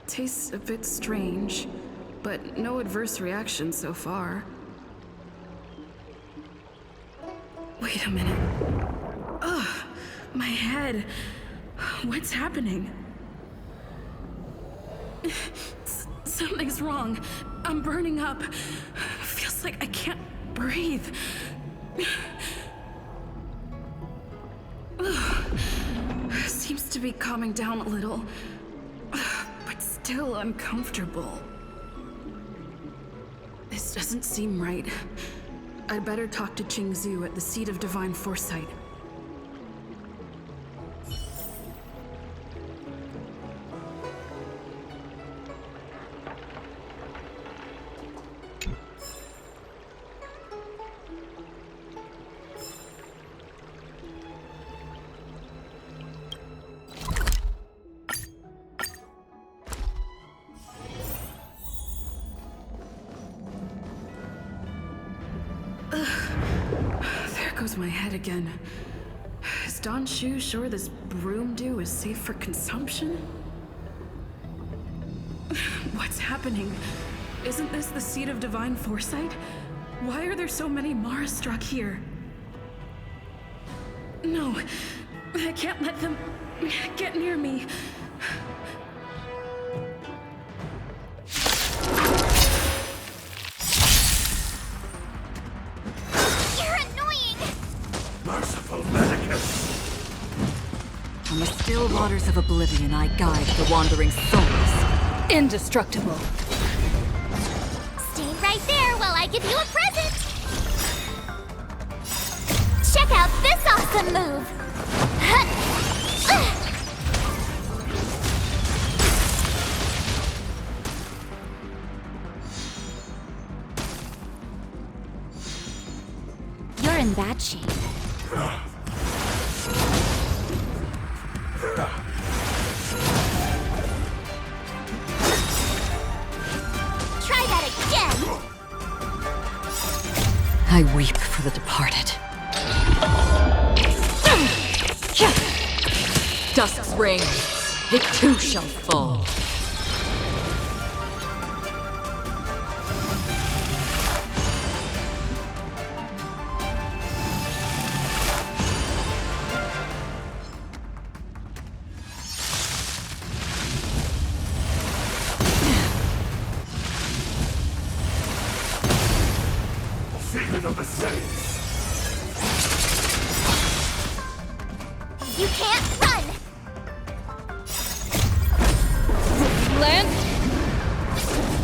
Tastes a bit strange, but no adverse reaction so far. Wait a minute. Ugh, my head. What's happening? Something's wrong. I'm burning up. Feels like I can't breathe. Seems to be calming down a little, but still uncomfortable. This doesn't seem right. I'd better talk to Qingzhu at the Seat of Divine Foresight. There goes my head again. Is Don Shu sure this broom dew is safe for consumption? What's happening? Isn't this the Seat of Divine Foresight? Why are there so many Mara struck here? No, I can't let them get near me. On the still waters of oblivion, I guide the wandering souls. Indestructible. Stay right there while I give you a present! Check out this awesome move! You're in bad shape. Try that again! I weep for the departed. Dusk's reign, it too shall fall. You can't run! Land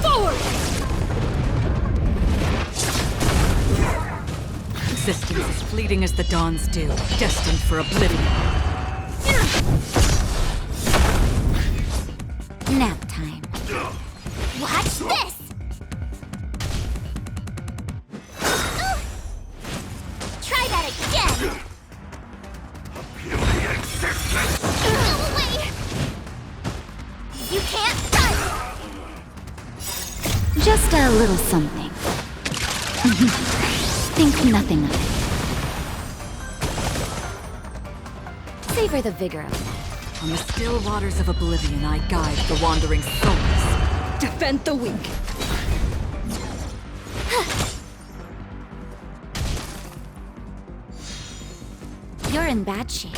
forward! Existence is fleeting as the dawn's dew, destined for oblivion. Nap time. Watch this! Try that again! Go away! You can't run! Just a little something. Think nothing of it. Savor the vigor of that. On the still waters of oblivion, I guide the wandering souls. Defend the weak. You're in bad shape.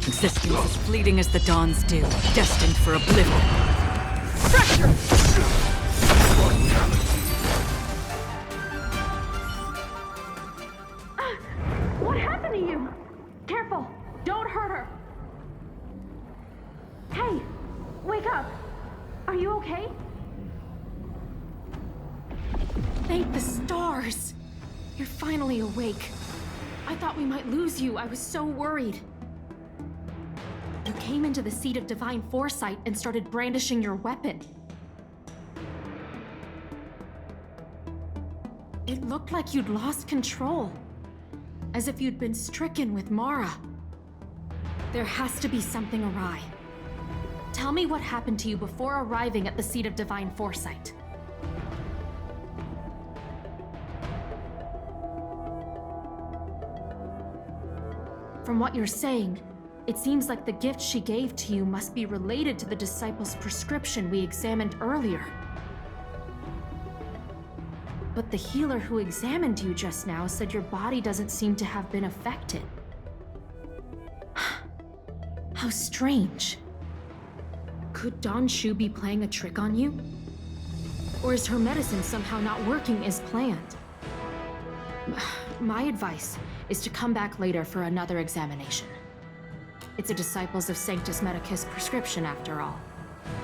Existence is fleeting as the dawn's dew, destined for oblivion. Fracture! What happened to you? Careful! Don't hurt her! Hey! Wake up! Are you okay? Thank the stars! You're finally awake. I thought we might lose you. I was so worried. You came into the Seat of Divine Foresight and started brandishing your weapon. It looked like you'd lost control. As if you'd been stricken with Mara. There has to be something awry. Tell me what happened to you before arriving at the Seat of Divine Foresight. From what you're saying, It seems like the gift she gave to you must be related to the disciple's prescription we examined earlier. But the healer who examined you just now said your body doesn't seem to have been affected. How strange. Could Don Shu be playing a trick on you? Or is her medicine somehow not working as planned? My advice is to come back later for another examination. It's a Disciples of Sanctus Medicus prescription after all.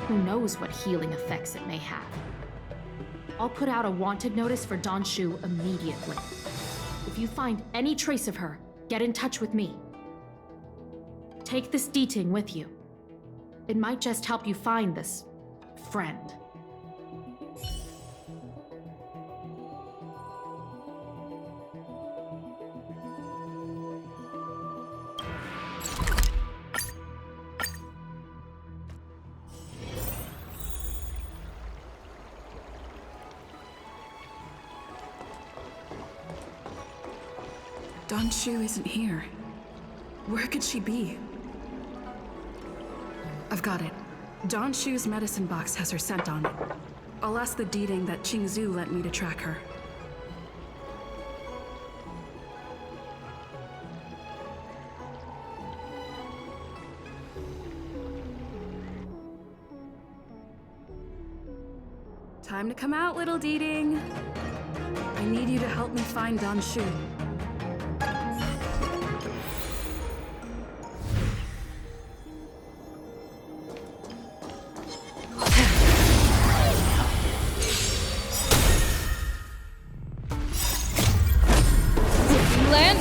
Who knows what healing effects it may have? I'll put out a wanted notice for Don Shu immediately. If you find any trace of her, get in touch with me. Take this D-Ting with you. It might just help you find this friend. Don Shu isn't here. Where could she be? I've got it. Don Shu's medicine box has her scent on it. I'll ask the D-Ting that Qingzu lent me to track her. Time to come out, little D-Ting. I need you to help me find Don Shu. Land!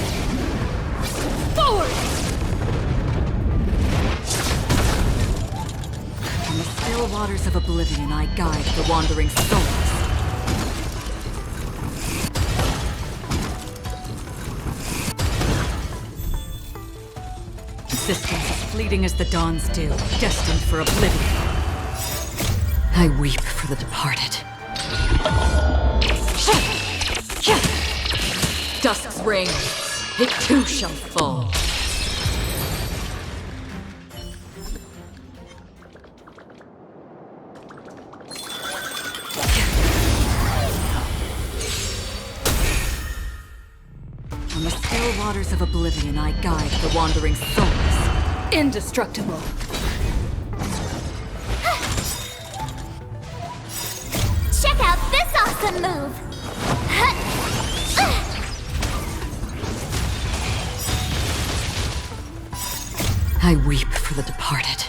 Forward! In the still waters of oblivion, I guide the wandering souls. Existence as fleeting as the dawn's dew, destined for oblivion. I weep for the departed. Dusk's reign, it too shall fall. On the still waters of oblivion, I guide the wandering souls. Indestructible. Check out this awesome move! I weep for the departed.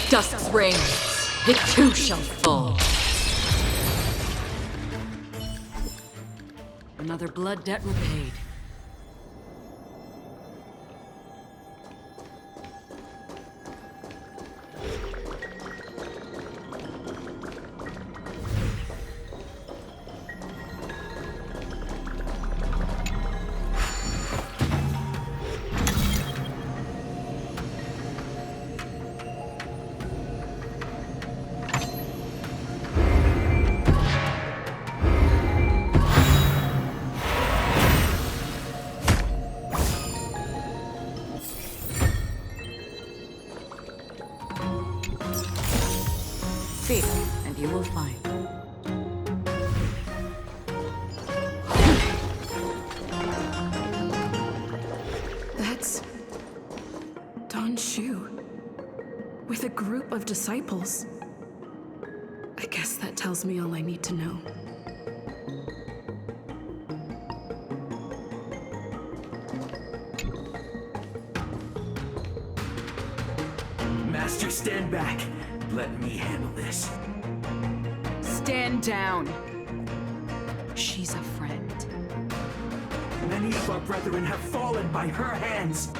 Dusk's reign, it too shall fall. Another blood debt repaid. Seek, and you will find. That's Don Shu with a group of disciples. I guess that tells me all I need to know. Master, stand back. Let me handle this. Stand down. She's a friend. Many of our brethren have fallen by her hands.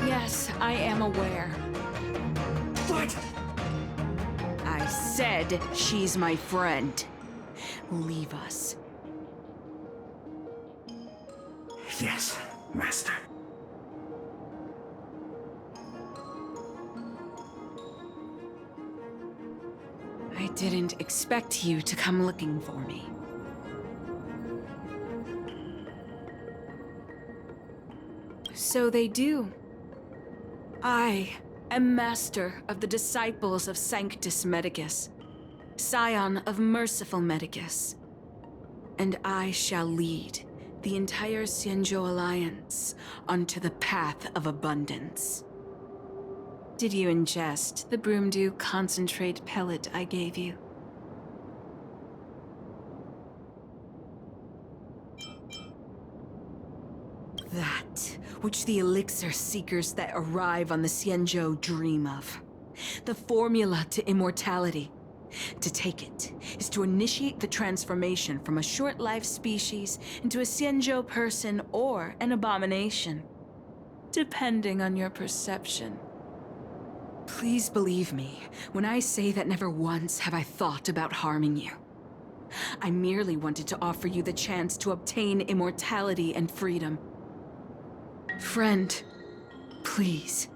Yes, I am aware. What? I said she's my friend. Leave us. Yes, Master. I didn't expect you to come looking for me. So they do. I am master of the disciples of Sanctus Medicus, scion of merciful Medicus. And I shall lead the entire Xianzhou Alliance onto the path of abundance. Did you ingest the Broomdew concentrate pellet I gave you? That which the elixir seekers that arrive on the Xianzhou dream of. The formula to immortality. To take it is to initiate the transformation from a short-lived species into a Xianzhou person or an abomination, depending on your perception. Please believe me when I say that never once have I thought about harming you. I merely wanted to offer you the chance to obtain immortality and freedom. Friend, please,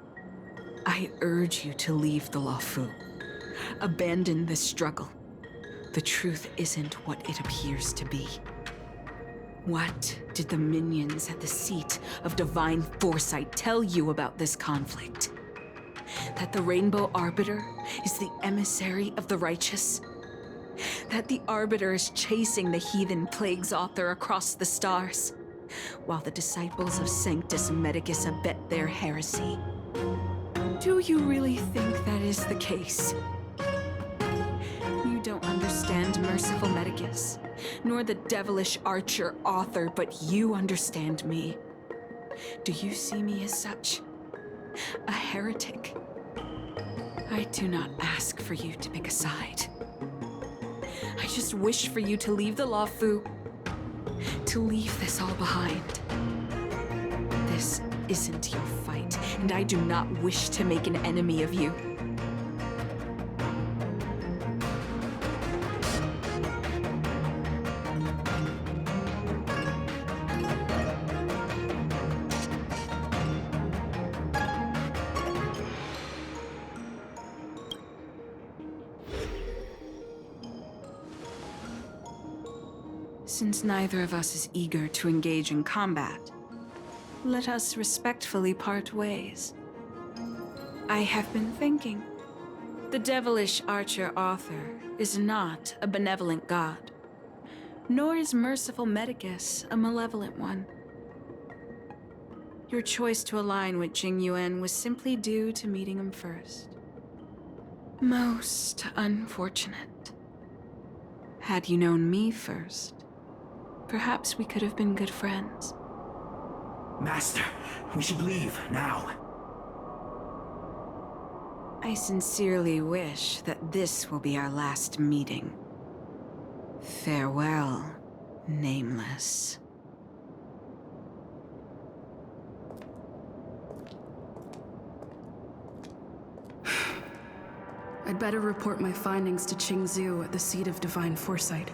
I urge you to leave the Luofu. Abandon this struggle. The truth isn't what it appears to be. What did the minions at the seat of divine foresight tell you about this conflict? That the Rainbow Arbiter is the emissary of the righteous? That the Arbiter is chasing the heathen plagues author across the stars, while the disciples of Sanctus Medicus abet their heresy? Do you really think that is the case? You don't understand Merciful Medicus, nor the devilish archer author, but you understand me. Do you see me as such? A heretic? I do not ask for you to pick a side. I just wish for you to leave the Luofu, to leave this all behind. This isn't your fight, and I do not wish to make an enemy of you. Since neither of us is eager to engage in combat, let us respectfully part ways. I have been thinking. The devilish archer author is not a benevolent god, nor is Merciful Medicus a malevolent one. Your choice to align with Jing Yuan was simply due to meeting him first. Most unfortunate. Had you known me first, perhaps we could have been good friends. Master, we should leave now. I sincerely wish that this will be our last meeting. Farewell, Nameless. I'd better report my findings to Qingzhou at the seat of divine foresight.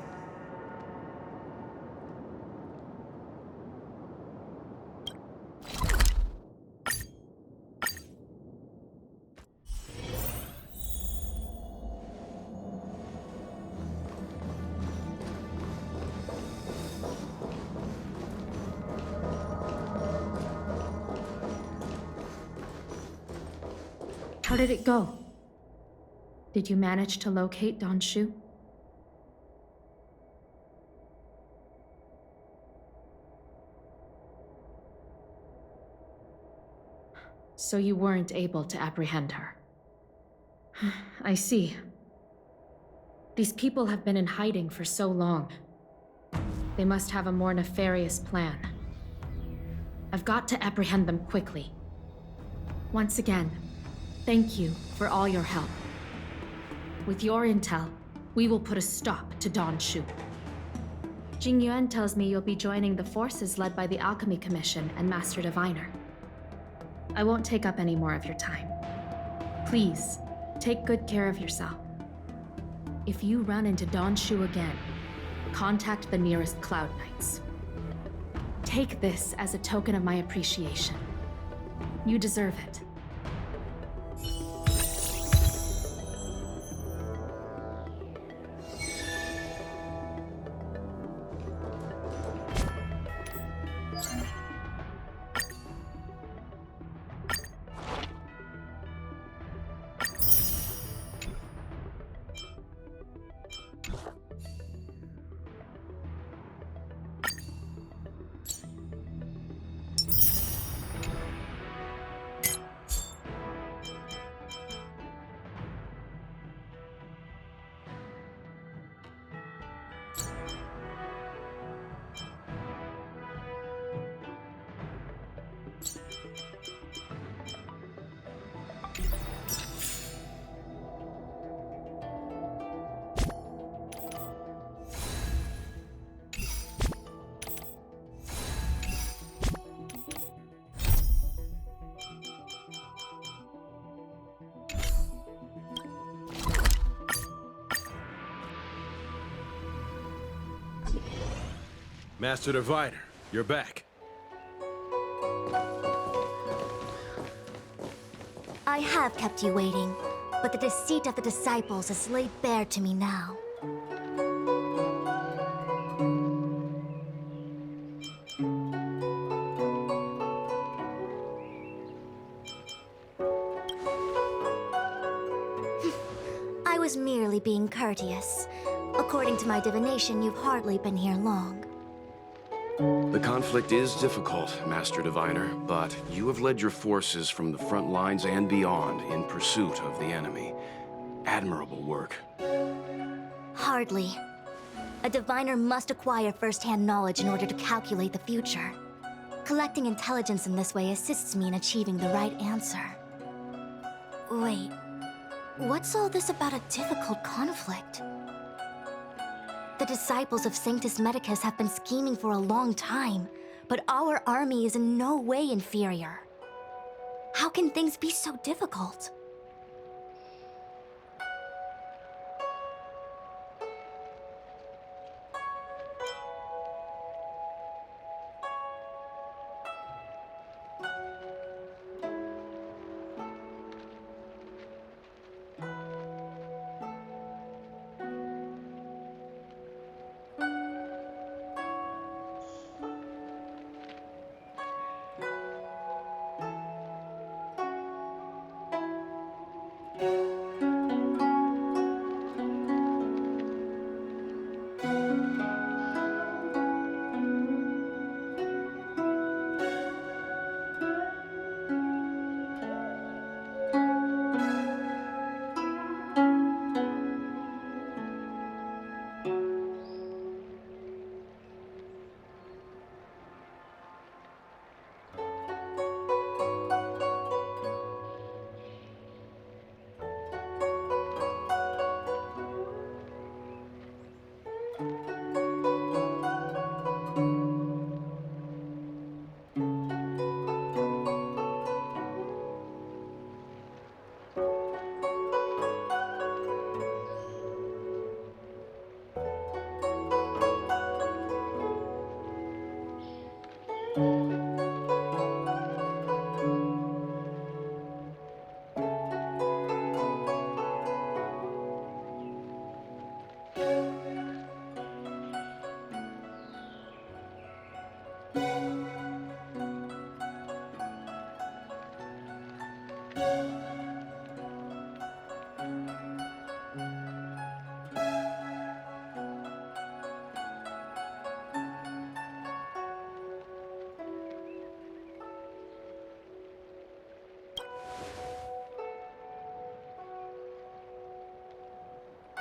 How did it go? Did you manage to locate Don Shu? So you weren't able to apprehend her. I see. These people have been in hiding for so long. They must have a more nefarious plan. I've got to apprehend them quickly. Once again, thank you for all your help. With your intel, we will put a stop to Don Shu. Jing Yuan tells me you'll be joining the forces led by the Alchemy Commission and Master Diviner. I won't take up any more of your time. Please, take good care of yourself. If you run into Don Shu again, contact the nearest Cloud Knights. Take this as a token of my appreciation. You deserve it. Master Diviner, you're back. I have kept you waiting, but the deceit of the disciples is laid bare to me now. I was merely being courteous. According to my divination, you've hardly been here long. The conflict is difficult, Master Diviner, but you have led your forces from the front lines and beyond in pursuit of the enemy. Admirable work. Hardly. A diviner must acquire first-hand knowledge in order to calculate the future. Collecting intelligence in this way assists me in achieving the right answer. Wait, what's all this about a difficult conflict? The disciples of Sanctus Medicus have been scheming for a long time, but our army is in no way inferior. How can things be so difficult?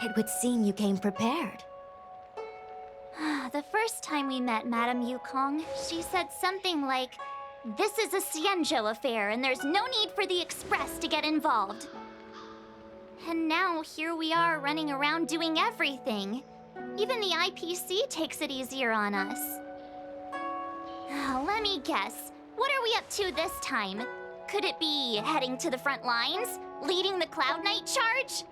It would seem you came prepared. The first time we met Madame Yukong, she said something like, "This is a Xianzhou affair, and there's no need for the Express to get involved." And now here we are running around doing everything. Even the IPC takes it easier on us. Let me guess. What are we up to this time? Could it be heading to the front lines? Leading the Cloud Knight charge?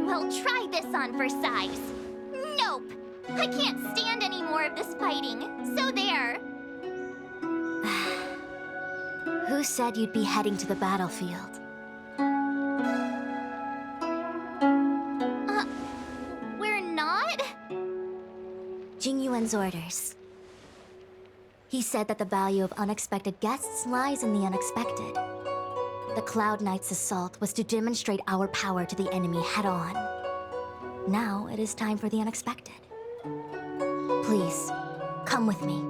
Well, try this on for size. Nope! I can't stand any more of this fighting, so there. Who said you'd be heading to the battlefield? We're not? Jingyuan's orders. He said that the value of unexpected guests lies in the unexpected. The Cloud Knight's assault was to demonstrate our power to the enemy head-on. Now it is time for the unexpected. Please, come with me.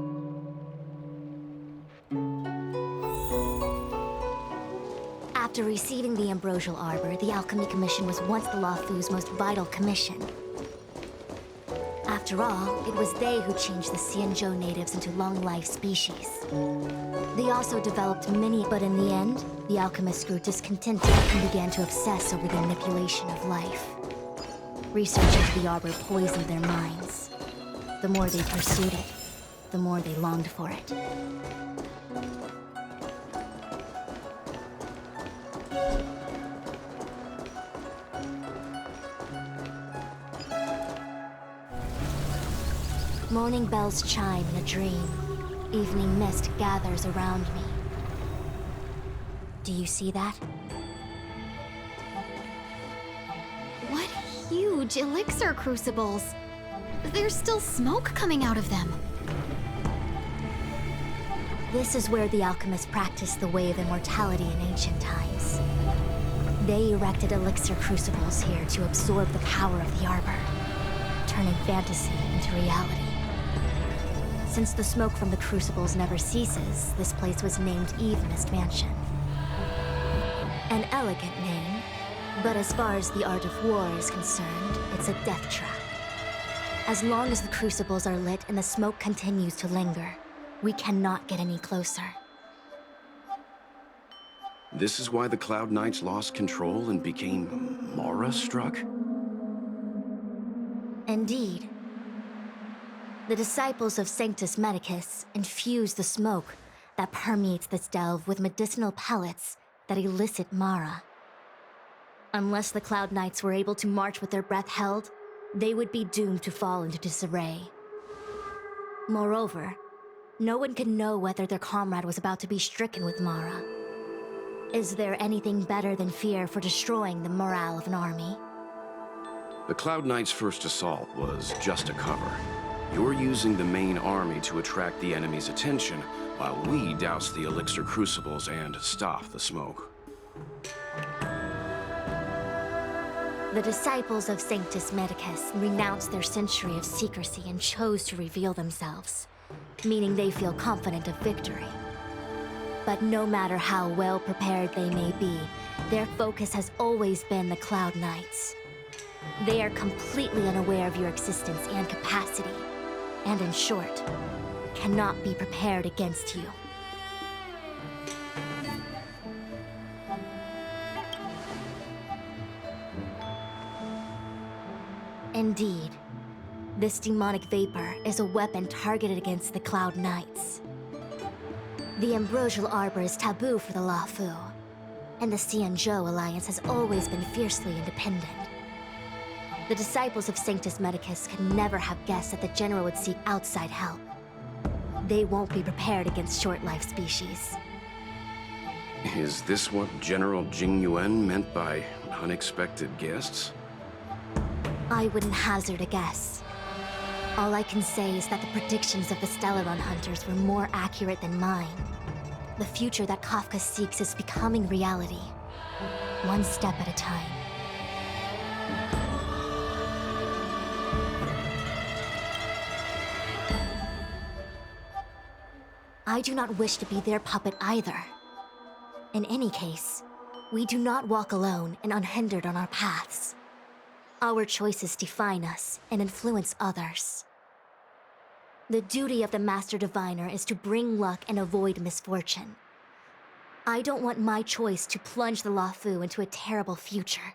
After receiving the Ambrosial Arbor, the Alchemy Commission was once the Luofu's most vital commission. After all, it was they who changed the Xianzhou natives into long-life species. They also developed many, but in the end, the alchemists grew discontented and began to obsess over the manipulation of life. Research into the Arbor poisoned their minds. The more they pursued it, the more they longed for it. Morning bells chime in a dream. Evening mist gathers around me. Do you see that? What huge elixir crucibles! There's still smoke coming out of them. This is where the alchemists practiced the way of immortality in ancient times. They erected elixir crucibles here to absorb the power of the arbor, turning fantasy into reality. Since the smoke from the crucibles never ceases, this place was named Eve Mist Mansion. An elegant name, but as far as the art of war is concerned, it's a death trap. As long as the crucibles are lit and the smoke continues to linger, we cannot get any closer. This is why the Cloud Knights lost control and became Mara-struck? Indeed. The disciples of Sanctus Medicus infuse the smoke that permeates this delve with medicinal pellets that elicit Mara. Unless the Cloud Knights were able to march with their breath held, they would be doomed to fall into disarray. Moreover, no one could know whether their comrade was about to be stricken with Mara. Is there anything better than fear for destroying the morale of an army? The Cloud Knights' first assault was just a cover. You're using the main army to attract the enemy's attention, while we douse the elixir crucibles and stop the smoke. The disciples of Sanctus Medicus renounced their century of secrecy and chose to reveal themselves, meaning they feel confident of victory. But no matter how well prepared they may be, their focus has always been the Cloud Knights. They are completely unaware of your existence and capacity, and in short, cannot be prepared against you. Indeed, this demonic vapor is a weapon targeted against the Cloud Knights. The ambrosial arbor is taboo for the Luofu, and the Xianzhou alliance has always been fiercely independent. The disciples of Sanctus Medicus could never have guessed that the general would seek outside help. They won't be prepared against short-lived species. Is this what General Jing Yuan meant by unexpected guests? I wouldn't hazard a guess. All I can say is that the predictions of the Stellaron hunters were more accurate than mine. The future that Kafka seeks is becoming reality, one step at a time. I do not wish to be their puppet either. In any case, we do not walk alone and unhindered on our paths. Our choices define us and influence others. The duty of the Master Diviner is to bring luck and avoid misfortune. I don't want my choice to plunge the Luofu into a terrible future.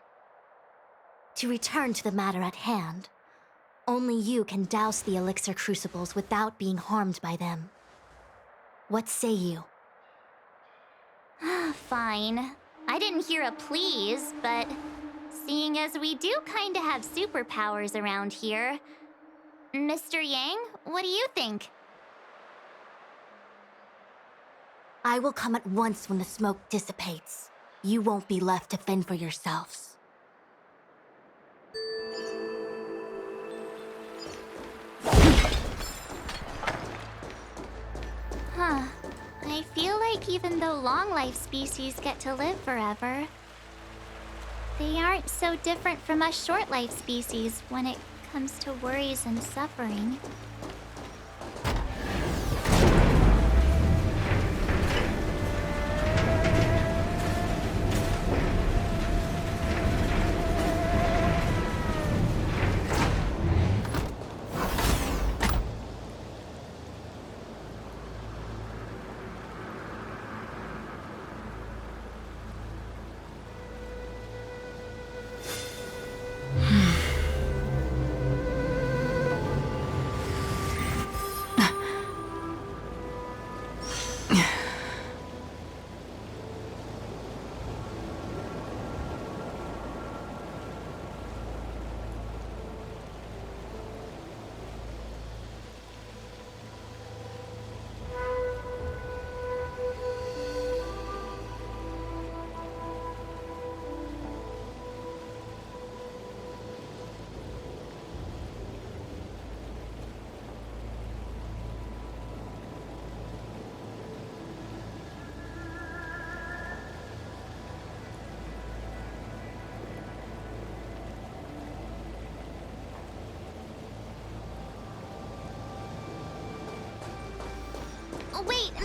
To return to the matter at hand, only you can douse the elixir crucibles without being harmed by them. What say you? Fine. I didn't hear a please, but seeing as we do kinda have superpowers around here, Mr. Yang, what do you think? I will come at once when the smoke dissipates. You won't be left to fend for yourselves. Huh. I feel like even though long-life species get to live forever, they aren't so different from us short-life species when it comes to worries and suffering.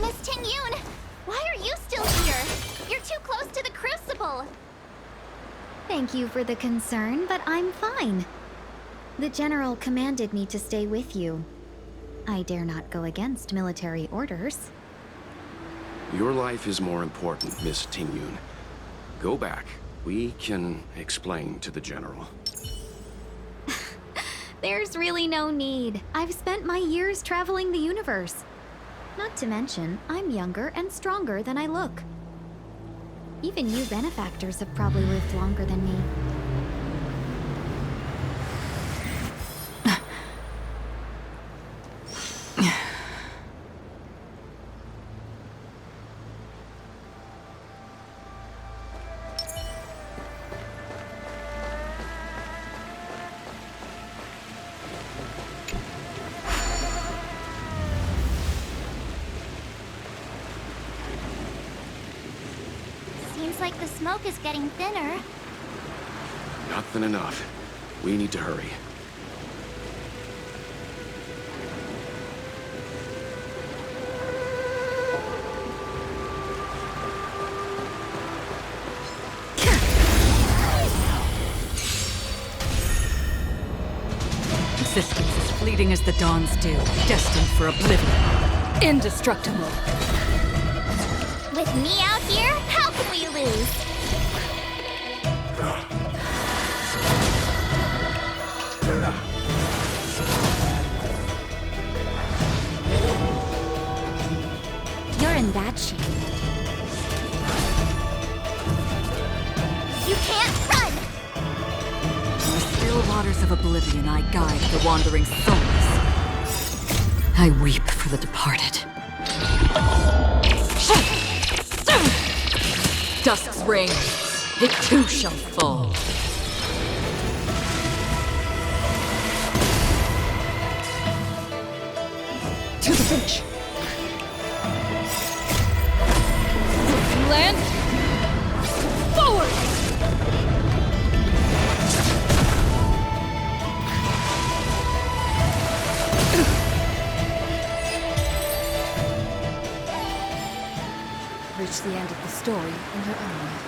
Miss Ting-Yun, why are you still here? You're too close to the Crucible. Thank you for the concern, but I'm fine. The General commanded me to stay with you. I dare not go against military orders. Your life is more important, Miss Ting-Yun. Go back. We can explain to the General. There's really no need. I've spent my years traveling the universe. Not to mention, I'm younger and stronger than I look. Even you benefactors have probably lived longer than me. Seems like the smoke is getting thinner. Not thin enough. We need to hurry. Existence as fleeting as the dawn's dew, destined for oblivion. Indestructible. With me out here, how can we lose? You're in bad shape. You can't run! In the still waters of oblivion, I guide the wandering souls. I weep for the departed. Dusk's reign, it too shall fall. To the finish. Land. Forward! Reach the end of the story in your own way.